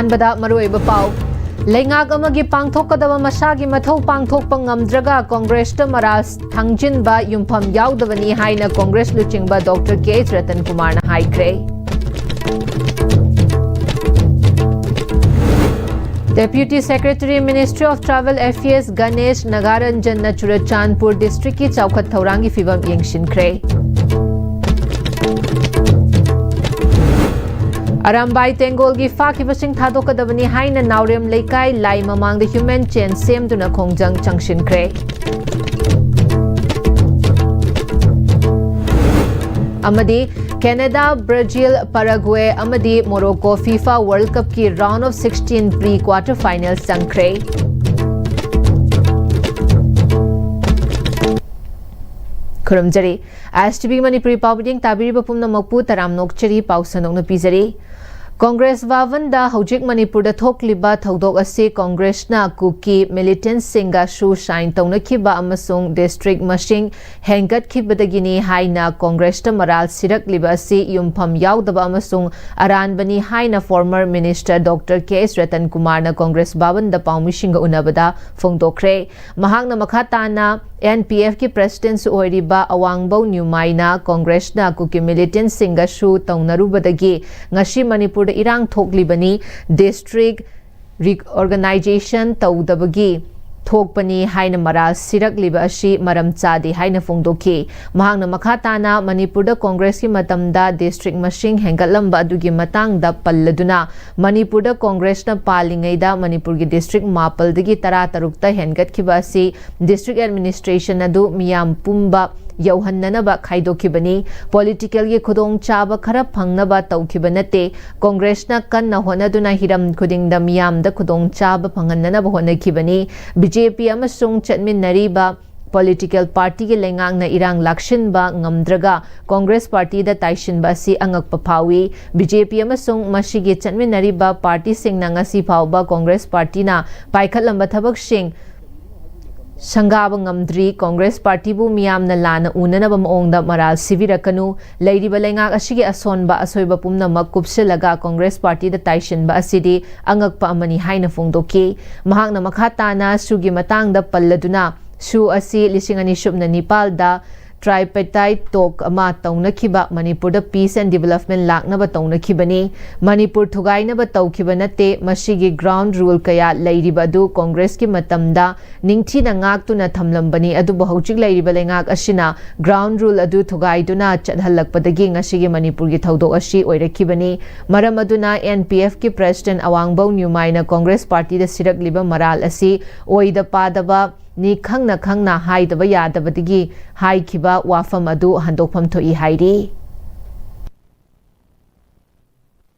अहानबदा मरुइबा पाउ लेंगाक अमगी पांगथोकदबा मसागी मथौ पांगथोकपा ngamdraga कांग्रेस ता moral थांजिनबा युमफम याउदबनी हाइना Congress लुचिंगबा doctor के रतन कुमार ना हाइख्रे Deputy Secretary Ministry of Travel Affairs Ganesh Nagaranjan na Churachandpur District ki chaukat thaurangi fibam yengshinkhre Arambai Tengol gi fakibasing thadokadabani haina naurem leikai lai mamang the human chain sem duna khongjang changshinkre Amadi Canada, Brazil, Paraguay, Amadi Morocco FIFA World Cup ki round of 16 pre-quarter finals sangkre. Kurumjari, STB Manipuri Pawding Tabiri Bapumna Makpu Taram Nokchari Pausanok Pizari. Congress Vavanda Hojik Manipur da Thokliba Thodok Ase Congress na Kuki Militant Singa Shu Shine Tona Kiba Amasung District Mashing Hengat Kibadagini Haina Congress ta Maral Sirak Liba Se Yumpam Yaudaba Amasung Aran Bani Haina former Minister Dr. K.S. Ratan Kumar na Congress Vavanda Paumishinga Unabada Fongdokre Mahang na Makhatana NPF ki President su oiriba Awangbo Nyumaina Congress na Kuki Militant Singa Shu Taunarubadagi Ngashi Manipur da irang thoklibani district reorganization tawdabagi thokpani haina maral siragliba ashi maram chadi haina fongdoki mahangna makhatana Manipur da Congress ki matamda district mashing hengatlamba adugi matang da palladuna Manipur da Congress na palingai da Manipur gi district mapal dagi tara tarukta hengat khiba asi district administration adu miyam pumba Yauhannanaba Khaidokibani, political ye Kudong Chaba Kara Pangnaba Taukibανate, Congress na Kanna Honaduna Hiram Kuding the Miam the Kudong Chaba Pangananaba Honakibani, BJP Amasung Chatmin Nariba, political party ke lengang na irang lakshin ba ngamdraga Congress party da taishin ba si angak papawi BJP amasung masigi Chatmin Nariba party sing na ngasi phawba Congress party na paikhatlamba thabak sing Sangaba ngamdri Congress Party bu miyam na lana unanaba maongda maral sivirakanu leiriba lengak asigi asonba asoiba pumna makupsilaga Congress Party da taishin ba asidi angakpa amani haina fongdoki mahakna makhatana sugi matangda palladuna su asi lisingani shubna Nepal da tripartite talk ama taunakhiba Manipur da peace and development laknaba taunakibani Manipur thugainaba tawkibanate masigi ground rule kaya leiriba du Congress ki matamda ningthina ngaktuna thamlambani adu bahujik leiriba lengak asina ground rule adu thugaiduna chadhalakpadagi ngasigi Manipur gi thodok ashi oirakibani maram aduna NPF ki president Awangbo Nyumaina Congress party da siragliba maral asi oida padaba ni khangna haidaba yadabadigi haikhiba wafam adu handokpham thoi hairi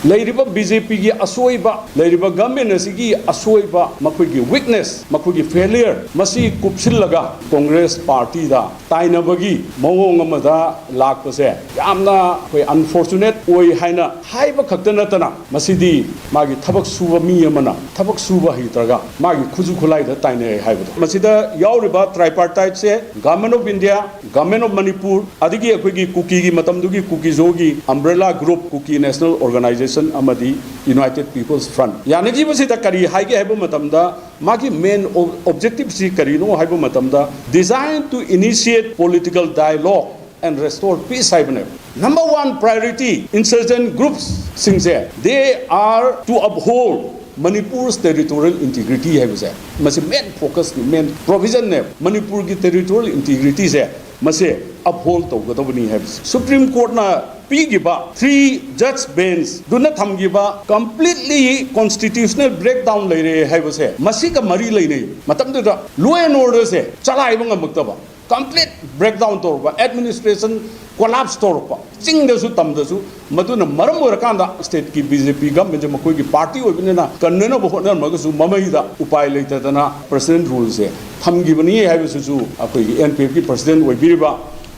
Leiriba BJP gi asoiba leiriba government asigi asoiba makhoi weakness makhoi failure masi kupsillaga Congress party da tainabagi mawong amada lakpase yamna koi unfortunate oi haina haiba khaktana tana masidi magi thabak suba mi amana thabak suba hitraga magi khuju khulai da taine haibado masida yauriba tripartite se government of India government of Manipur adigi akhoi kuki gi matamdugi kuki zogi umbrella group kuki national organization amadi United People's Front yanagi basida kari haige haiba matamda magi main objective si kari no haiba matamda designed to initiate political dialogue and restore peace haibane number one priority insurgent groups singse they are to uphold Manipur's territorial integrity haibase masi main focus main provision ne Manipur ki territorial integrity se mase uphold tawgadabani haibase Supreme Court na Pigiba 3 judge bench do not thamgiba completely constitutional breakdown leire haibase masika mari leine matamda law and order se chalaiba ngamaktaba complete breakdown torba administration collapse torba chingdasu tamdasu maduna maram orakanda state ki BJP government makoi ki party oibinena kannena bohona magasu mamaida upai leitadana president rule se thamgibani haibasu su akoi NPF ki president oibiriba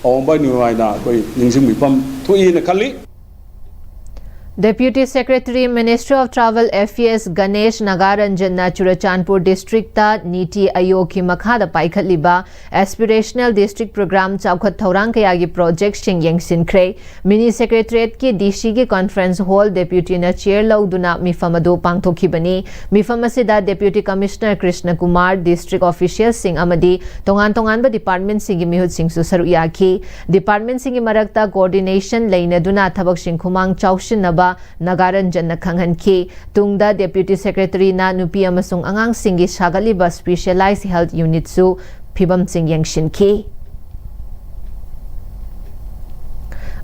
Awangbo Nyumaina koi ningsingmipam thuina khali Deputy Secretary Ministry of Travel Affairs Ganesh Nagaranjanna Churachandpur District ta Niti Aayog ki makhada paikhatliba Aspirational District Program chawkhat thorang kayagi project sing yengsinkhre Mini Secretariat ki DC ki Conference Hall Deputy na chair lauduna mifam adu pangthokhibani mifam asida Deputy Commissioner Krishna Kumar District Official sing amadi tongan ba department sing gi mihut sing su saru yaki department sing gi marakta coordination leinaduna thabak sing khumang chawshin naba Nagaranjanna khanghanki tungda Deputy Secretary na nupi amasung angang singi sagaliba Specialized Health Unit su phibam sing yengshinki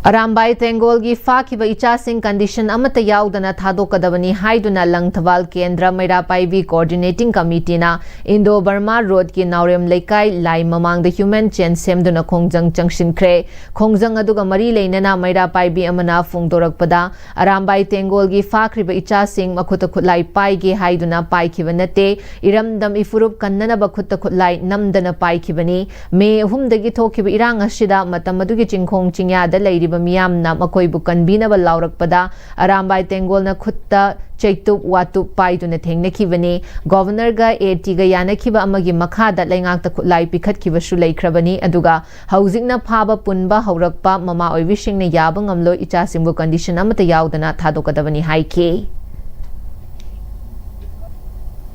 Arambai Tengol gi fakiba icha sing condition amata yaudana thadokadabani haiduna langthawal kendra maira paibi coordinating committee na Indo Burma Road ki Naurem Laikai lai mamang the human chain semduna khongjang changshinkre khongjang aduga mari leinana maira paibi amana phungdorakpada Arambai Tengol gi fakriba icha sing makhuta khutlai pai gi haiduna paikhiba nate iramdam ifurup kannana bakhuta khutlai namdana paikibani me humdagi thokiba irang asida matam adugi chingkhong chingya da leiri miyamna makoibu kanbinaba laurakpada Arambai Tengol na khutta chaitup watup paiduna thengnakhibani governor ga AT ga yanakhiba amagi makhada laingakta khutlai pikhatkiba su leikrabani aduga haujikna phaba punba haurakpa mama oibishingna yaba ngamlo ichasimbu condition amata yaudana thadokadabani haike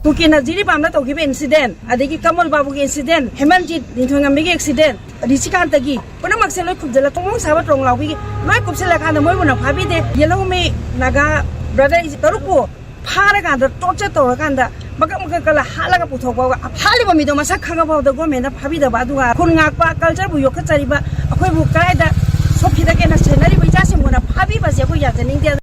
Tukina jiri pamna to give incident adegi Kamal Babu ki incident Hemanjit Ninthongam big accident Richikanta gi puna makselo khubjala tongong sabat rong lawi loi khubsela khana moi buna phabi de yellow me naga brother is taruko phara kanda torture to kanda maka kala halaga puthok ba phali ba mi do masak khanga ba do government na phabi da ba duga khun ngak pa culture bu yok chari ba akhoi bu kai da sofi da ke na senari bi jasim buna phabi ba se ko ya ning dia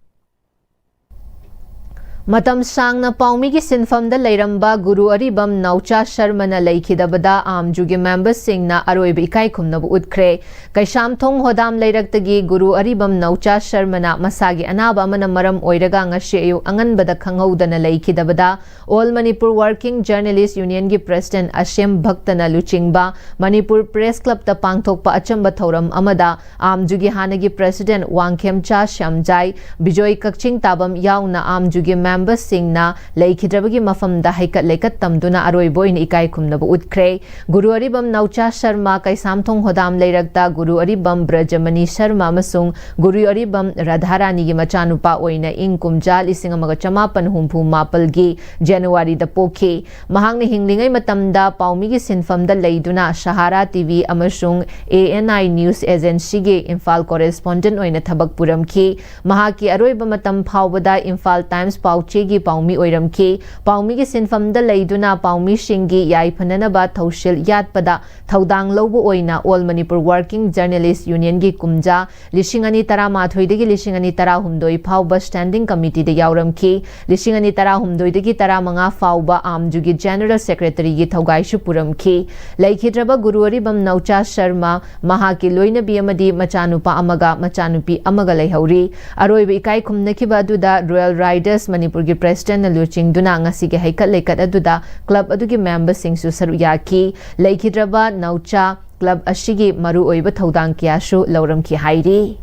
Matam sangna paumi ki sinfamda leiramba Guru Aribam Naucha Sharmana leikhidabada amjugi members singna aroiba ikai khumnabu utkre kaisham thong hodam leiraktagi Guru Aribam Naucha Sharmana masagi anaba amana maram oiraga ngashi ayu anganbada khanghaudana leikhidabada All Manipur Working Journalist Union gi President Ashim Bhaktana luchingba Manipur Press Club ta pangthokpa achamba thoram amada amjugi hanagi President Wangkhemcha Shamjai Bijoy Kakching tabam yauna amjugi members singna leikhidabagi mafamda haikat leikat tamduna aroiboin ikai khumnabu utkre Guru Aribam Naucha Sharma kaisamthong hodam leirakta Guru Aribam Brajamani Sharma amasung Guru Aribam Radharani gi machanupa oina ing kumja 1954 gi January da pokhi mahangna hinglingai matamda paumi gi sinfamda leiduna Sahara TV amasung ANI News Agency gi Imphal correspondent oina thabak puramki mahaki aroiba matam phawbada Imphal Times Pauchegi Paumi Oiramki, Paumi gi sinfamda leiduna Paumi Shingi Yai Pananaba Thaushil Yatpada, Thaudang Lobu Oina, All Manipur Working Journalist Union gi Kumja, Lishingani Tara Mathoidagi Lishingani Tara Humdoi Phauba Standing Committee de Yauramki, Lishingani Tara Humdoidagi Tara Manga Phauba Amjugi General Secretary gi Thaugaishu Puramki, Laikhidraba Guru Aribam Naucha Sharma, Mahaki Loina Biamadi Machanupa Amaga, Machanupi Amaga Lehauri, Aroiba Ikai Kumnakiba Duda, Royal Riders Manipur gi President na luching duna ngasi gi haikat leikat aduda club adugi members sing su saru yaki leikidraba Naucha club ashigi maru oiba thaudang kiyashu lauramki hairi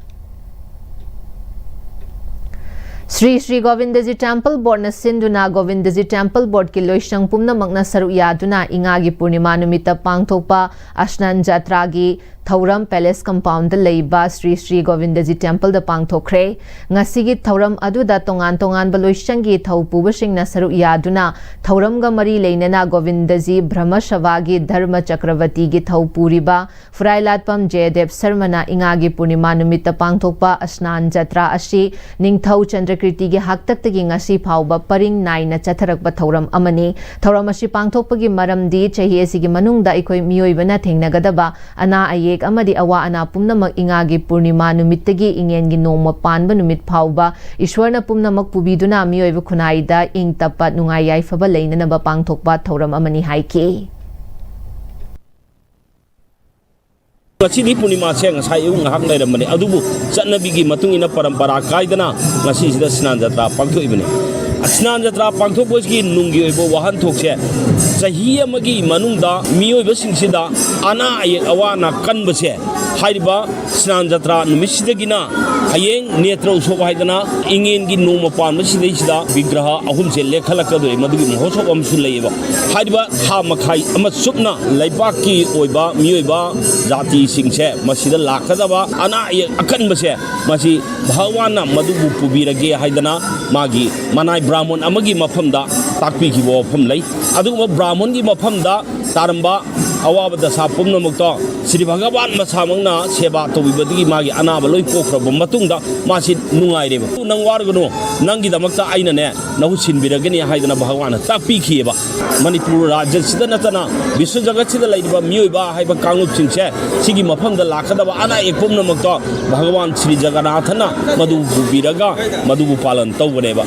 Sri Govindaji Temple Board na sinduna Govindaji Temple Board ki loisang pumna magna saru yaduna ingagi purnima numita pangthokpa Ashnan Jatra gi Thauram Palace Compound da leiba Sri Govindaji Temple da pangthokre ngasigi Thauram aduda tongan ba loisangi thaupuba singna saru yaduna Thauram ga mari leinana Govindaji Brahma Shavagi Dharma Chakravati gi thaupuriba Furailatpam Jaydev Sarmana ingagi purnima numita pangthokpa Ashnan Jatra ashi ningthau Chandrakirti gi haktaktagi ngasi phauba paring naina chatharakpa Thauram amani Thauram ashi pangthokpagi maramdi chahi asigi manungda ikoi miyoibana thengnagadaba ana aye amadi awa ana pumnamak ingagi purnima numittagi ingengi nongma panba numit phauba ishwarna pumnamak pubiduna miyoiba khunaida ing tappa nungai yaifaba leinanaba pangthokpa thauram amani haike Ngasi Purnima se ngasai ung hak leiramani adubu chatnabigi matungina parampara kaidana ngasi sida Snan Jatra pangthoibani Snan Jatra pangthokboisgi nungi oibo wahan thokse sahi amagi manungda miyoiba singsida ana ayek awana kanbase हाइरिबा स्नान जत्रा नुमिसिदगिना हयेंग नेत्र उत्सव हाइदना इंगेनगी नोम पानबसिदैसिदा विग्रह अहुमसे लेखलकदोय मदुगी महोत्सव अमसु लैबा हाइरिबा था मखाई अम सुपना लैबाकी ओइबा मियोइबा जाति सिंगसे मसिदा लाखदबा अना अकनबसे मसि भगवान मदुबु पुबिरगे हाइदना मागी मनाई ब्राह्मण अमगी मफमदा ताकपीखिबो वफम लै अदुगुम ब्राह्मण की मफमदा तारंबा अवाब दशा पुनमुक्त श्री भगवान मसामंगना सेवा तौबीबदगी मागी अनाब लोई कोख्रब मतुंगदा मासी नुंगाइरेबा नंग वारगनो नंगीदमक्ता आइनने नहु सिनबिरगनी हाइदना भगवान ताकपीखिबा मणिपुर राज्य सिदा नतना विश्व जगत सिदा लैबा मियोइबा हाइबा कांगुप सिंगसे सिगी मफमदा लाखदबा अना एक पुनमुक्त भगवान श्री जगन्नाथना मदुबु बुबिरगा मदुबु पालन तौबनेबा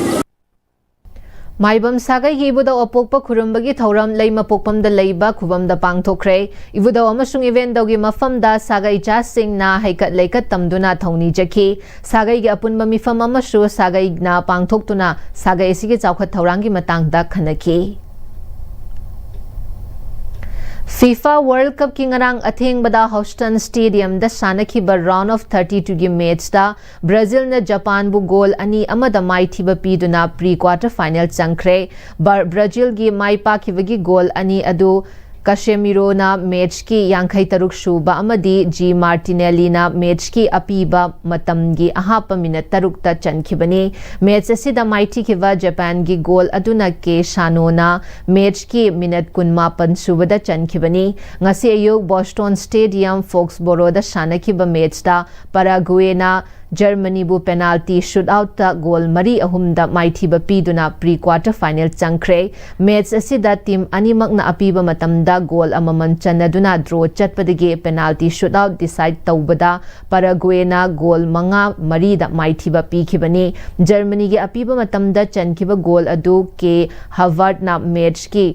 माइबम सागै इबुदा अपोकप खुरुंबगी थौरम लैमा पोकपमदा लैबा खुबमदा पांगथोखरे इबुदा अमसुंग इवेंटदोगी मफमदा सागै चासिंगना हैकत लैकत तमदुना थौनी जखी सागैगी अपुनबा मिफम अमसु सागैना पांगथोक्तुना सागै सिगी चौखत थौरांगी मतंगदा खनकी FIFA World Cup की ngarang atheng bada Houston Stadium da sanakhiba round of 32 gi match da Brazil na Japan bu goal ani amada mai thiba piduna pre-quarter final changkhre Brazil gi mai pa khibagi goal ani adu Casemiro na match ki yankhai taruk shuba amadi G Martinelli na match ki apiba matamgi ahapa minute taruk ta chankhibani match asida maiti khiba Japan gi goal aduna ke Shano na match ki minute kunmapan subada chankhibani ngasi ayuk Boston Stadium Foxborough da sanakhiba match da Paraguay na Germany bu penalty shootout ta goal mari ahumda maithiba piduna pre-quarter final changkhre match asida team animak na apiba matamda goal amamam chanaduna draw chatpadagi penalty shootout decide tawbada Paraguay na goal manga mari da maithiba pikhibani Germany gi apiba matamda chankhiba goal adu ke Harvard na match ki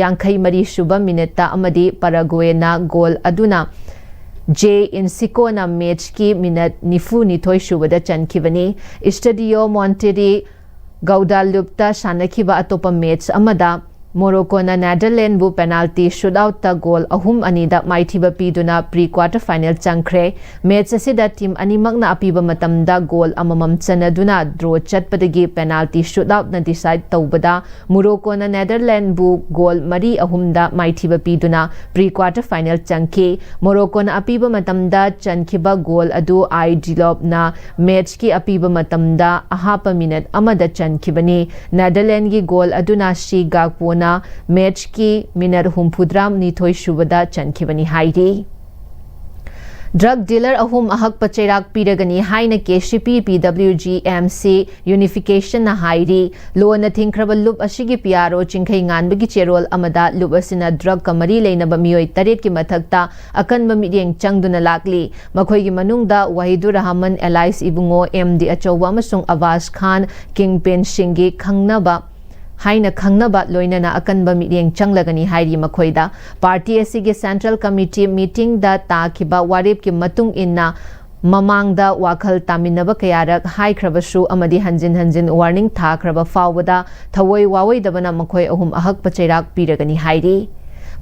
yankhai mari shuba minute ta amadi Paraguay na goal aduna J Insico na match ki minute nifu nithoi shubada chankibani Estadio Monterrey Guadalupe sanakhiba atopa match amada Morocco na Netherlands bu penalty shootout ta goal ahum anida maithiba piduna pre-quarter final changkhre match asida team animak na apiba matamda goal amamam chanaduna draw chatpadagi penalty shootout na decide tawbada Morocco na Netherlands bu goal mari ahumda maithiba piduna pre-quarter final changki Morocco na apiba matamda chankhiba goal adu I Diop na match ki apiba matamda ahapa minute amada chankhibani Netherlands gi goal aduna shi gakpona match ki minute humpudram nithoi shubada chankhibani hairi Drug dealer ahum ahak pachairak piragani haina KCP PWGMC unification na hairi lo na thingkraba loop asigi PRO chingkhai nganbagi cherol amada loop asina drug kamari leinaba mioi taret ki mathakta akanba miryeng changduna lakli makhoi gi manungda Wahidur Rahman Elias Ibungo MD achowa amasung Avas Khan Kingpin Shingi khangnaba haina khangnaba loinana akanba miryeng changlagani hairi makhoida party asigi central committee meeting da takhiba warip ki matung inna mamangda wakhal taminaba kayarak haikhrabasu amadi hanjin warning thakraba fawada thawoi wawoi dabana makhoi ahum ahak pachairak piragani hairi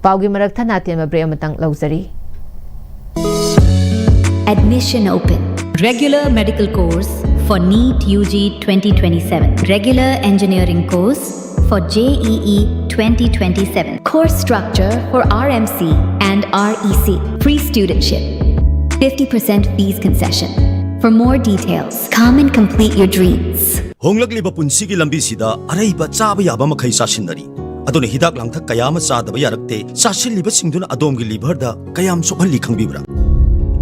paugi marak thana tema bre amatang lauzari Admission open. Regular medical course for NEET UG 2027. Regular engineering course for JEE 2027. Course structure for RMC and REC. Free studentship. 50% fees concession. For more details, come and complete your dreams. Honglagli punsigi lambi sida araiba chaba yaba makhai sasinari. Adone hidak langthak kayama sadaba yarakte sasilliba singduna adomgi liver da kayam sokhalli khangbibra.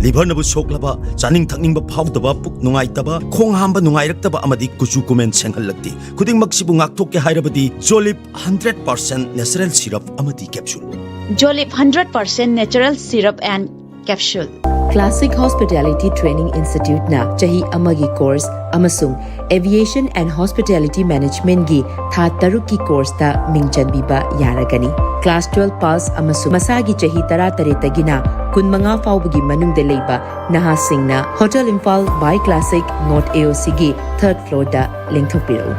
Liver nabu soklaba chaning thakningba phawdaba puk nungaitaba khong hamba nungairakaba amadi kuchu kumen senghallakti khuding maksibu ngakthok ke hairabadi Jolip 100% natural syrup amadi capsule Jolip 100% natural syrup and capsule Classic Hospitality Training Institute na chahi amagi course amasung Aviation and Hospitality Management gi tha taruk ki course ta mingchanbiba yaragani Class 12 pass amasung masagi chahi tara tagina kunmanga fawbagi manungda leiba naha singna Hotel Imphal by Classic North AOC gi third floor da lengthopiro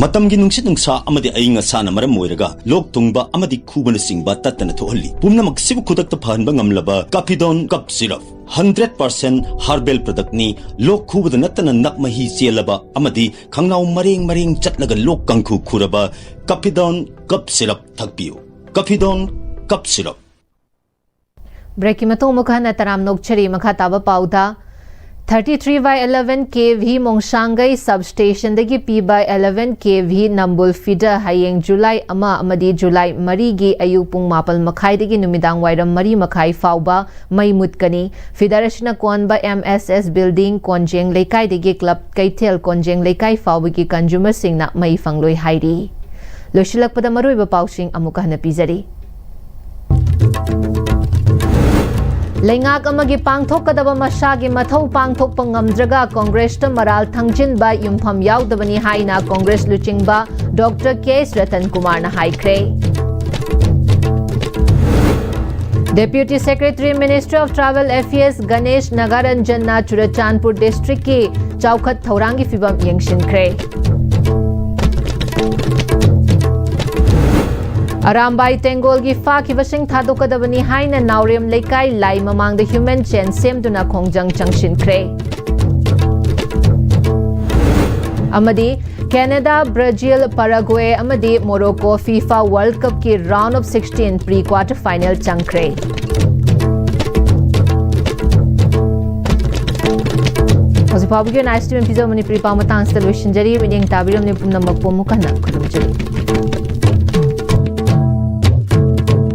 matamgi nungsit nungsa amadi aying asana maram moiraga lok tungba amadi khubana singba tatana thohalli pumnamak sibu khudak ta phanba ngamlaba Cafidon cup syrup 100% herbal product ni lok khubada natana nakmahi chelaba amadi khangnaw mareng chatlaga lok kangkhu khuraba Cafidon cup syrup thakpiu Cafidon cup syrup Break matong mukhana taram nokchari makha taba pauda 33/11 kV Mongshangai substation dagi P/11 kV Nambul feeder hayeng July ama amadi July marigi ayuk pung mapal makhai dagi numidang wairam mari makhai fauba mai mutkani feeder asina konba MSS building konjeng lekai dagi club kaitel konjeng lekai faubi consumer singna mai fangloi hairi loshilak pada marui ba pausing amuka na pizari Lengak amagi pangthok kadaba masagi mathau pangthok pangamdraga Congress ta maral thangjin ba yumpham yaudabani haina Congress luchingba Dr. K.S. Ratan Kumar na haikre Deputy Secretary Ministry of Travel Affairs Ganesh Nagaranjan na Churachandpur district ki chawkhat thaurangi fibam yengshinkre Arambai Tengol gi Faki Vasing Thadokadabani Haina Naurem Lekai Lai Mamang the Human Chen Semduna Kongjang Changshin Kre Amadi Canada, Brazil, Paraguay, Amadi Morocco FIFA World Cup ki round of 16 pre-quarter final Changkre Hosi Pabugi and Ice to Manipuri Pamatang Television Jari winning Tabiram Nipuna Mapomukana Kurumjari